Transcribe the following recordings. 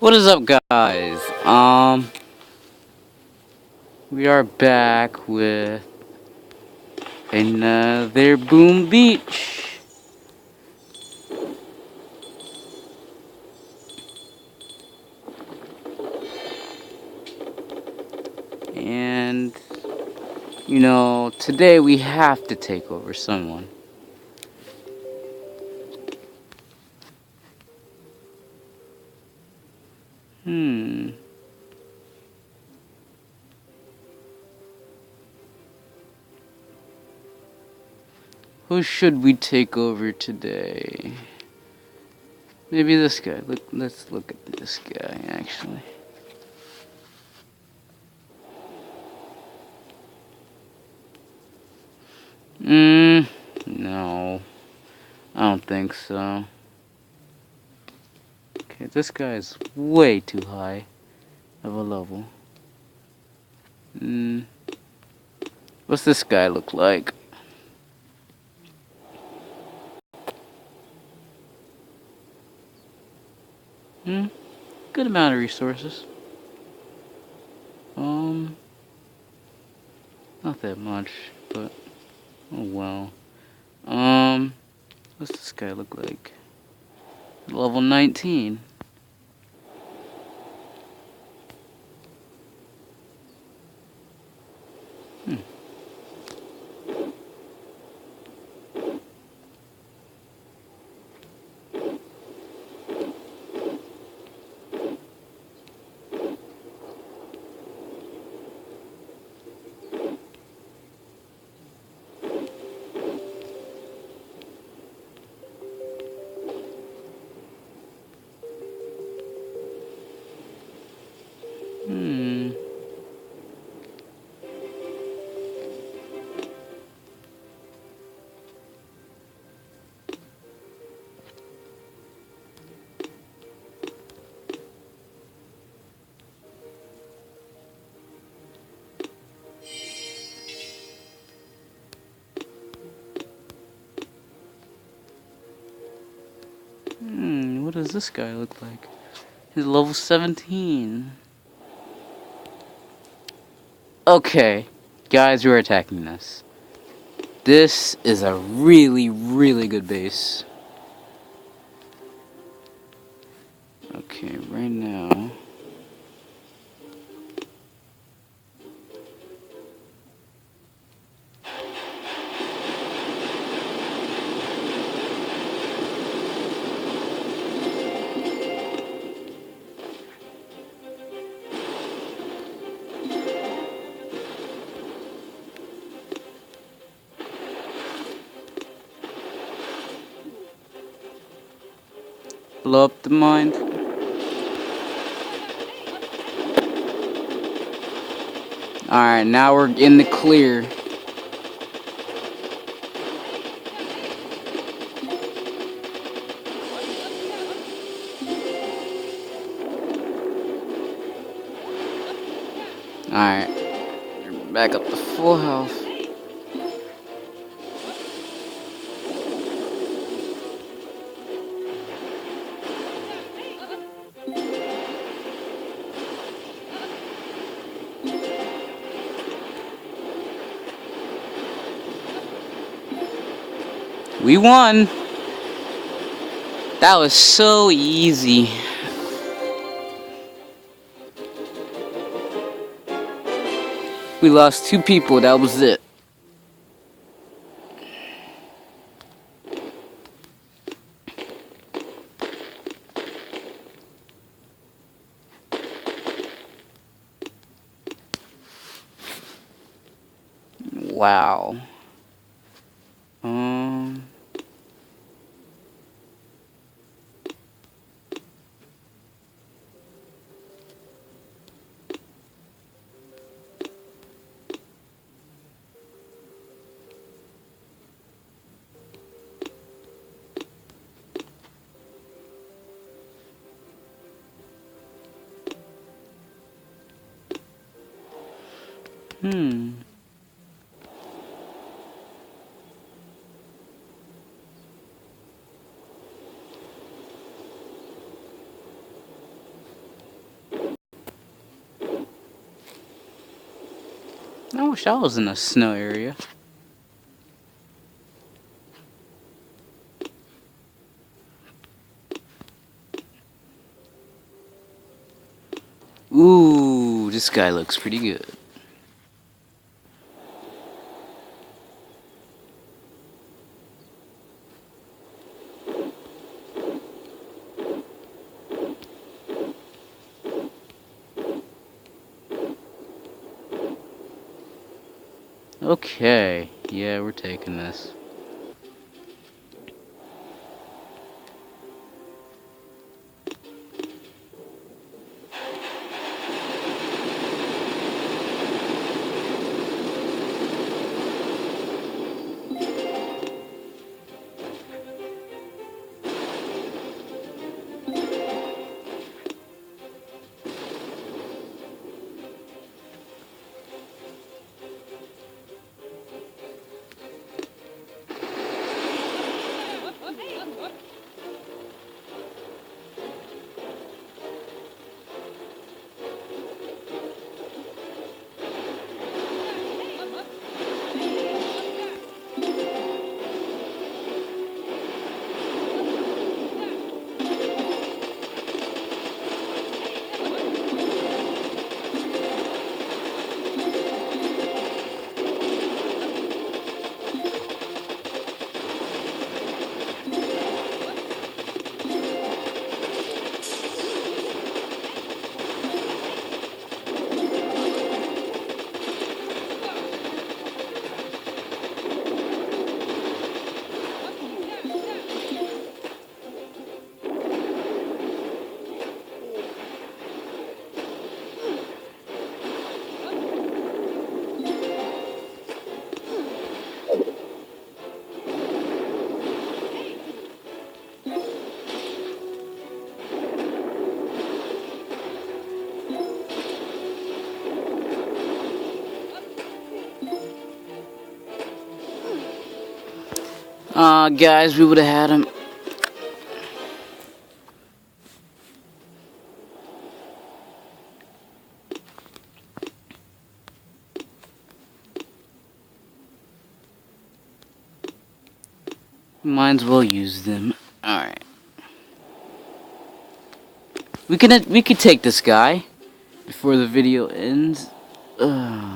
What is up, guys? We are back with another Boom Beach. And, today we have to take over someone. Hmm. Who should we take over today? Maybe this guy. Let's look at this guy, actually. No. I don't think so. Okay, this guy is way too high of a level. What's this guy look like? Good amount of resources. Not that much, but oh well. What's this guy look like? Level 19. Hmm. What does this guy look like? He's level 17. Okay, guys, we're attacking this. This is a really, really good base. Okay, right now. Blow up the mine. Alright, now we're in the clear. Alright, back up to full health. We won. That was so easy. We lost 2 people, that was it. Wow. Um. Hmm. I wish I was in a snow area. Ooh, this guy looks pretty good. Okay, yeah, we're taking this. Guys, we would have had him. Might as well use them. Alright. We could take this guy before the video ends. Ugh.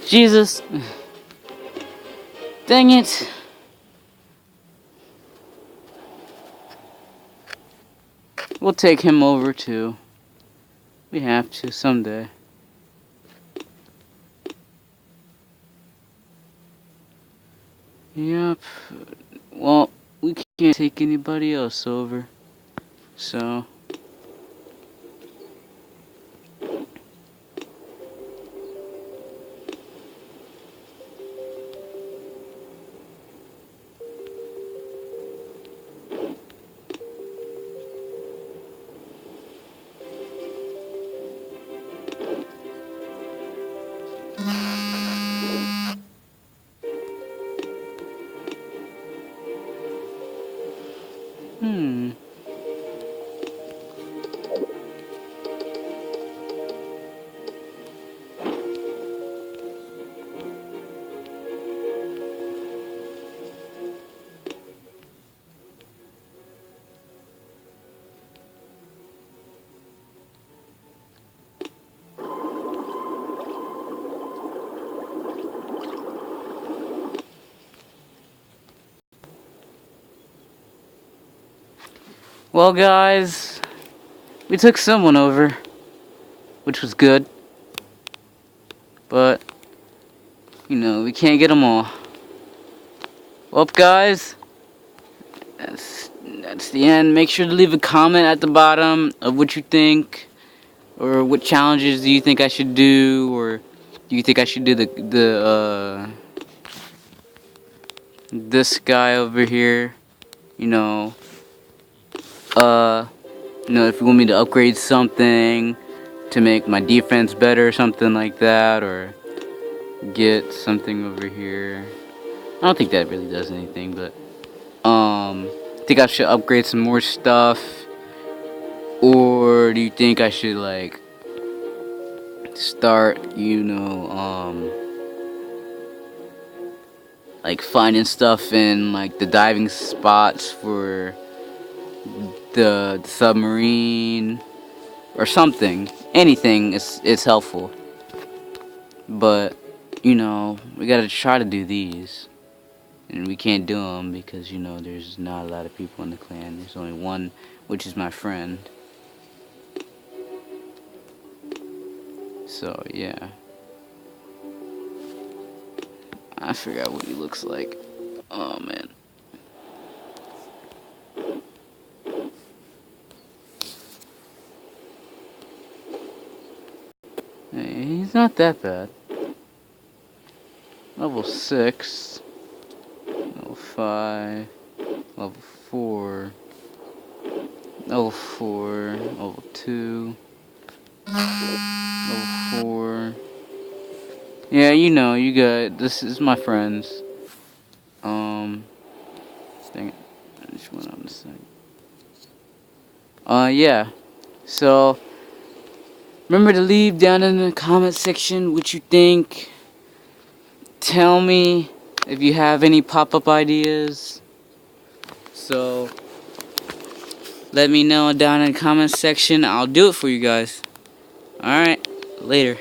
Jesus. Dang it. We'll take him over too. We have to someday. Yep. Well, we can't take anybody else over. So. Well, guys, we took someone over, which was good. But, you know, we can't get them all. Well, guys, that's the end. Make sure to leave a comment at the bottom of what you think, or what challenges do you think I should do, or do you think I should do this guy over here? You know, if you want me to upgrade something to make my defense better or something like that, or get something over here. I don't think that really does anything, but I think I should upgrade some more stuff, or do you think I should like start, like finding stuff in like the diving spots for the submarine or something? Anything is helpful, but we gotta try to do these. And we can't do them because, there's not a lot of people in the clan. There's only one, which is my friend. So, yeah. I forgot what he looks like. Oh, man. Hey, he's not that bad. Level 6. Level 5. Level 4. Level 4. Level 2. Level 4. Yeah, you got, this is my friends. Dang it. I just went on the side. Yeah. So, remember to leave down in the comment section what you think. Tell me if you have any pop-up ideas. So, let me know down in the comment section. I'll do it for you guys. Alright, later.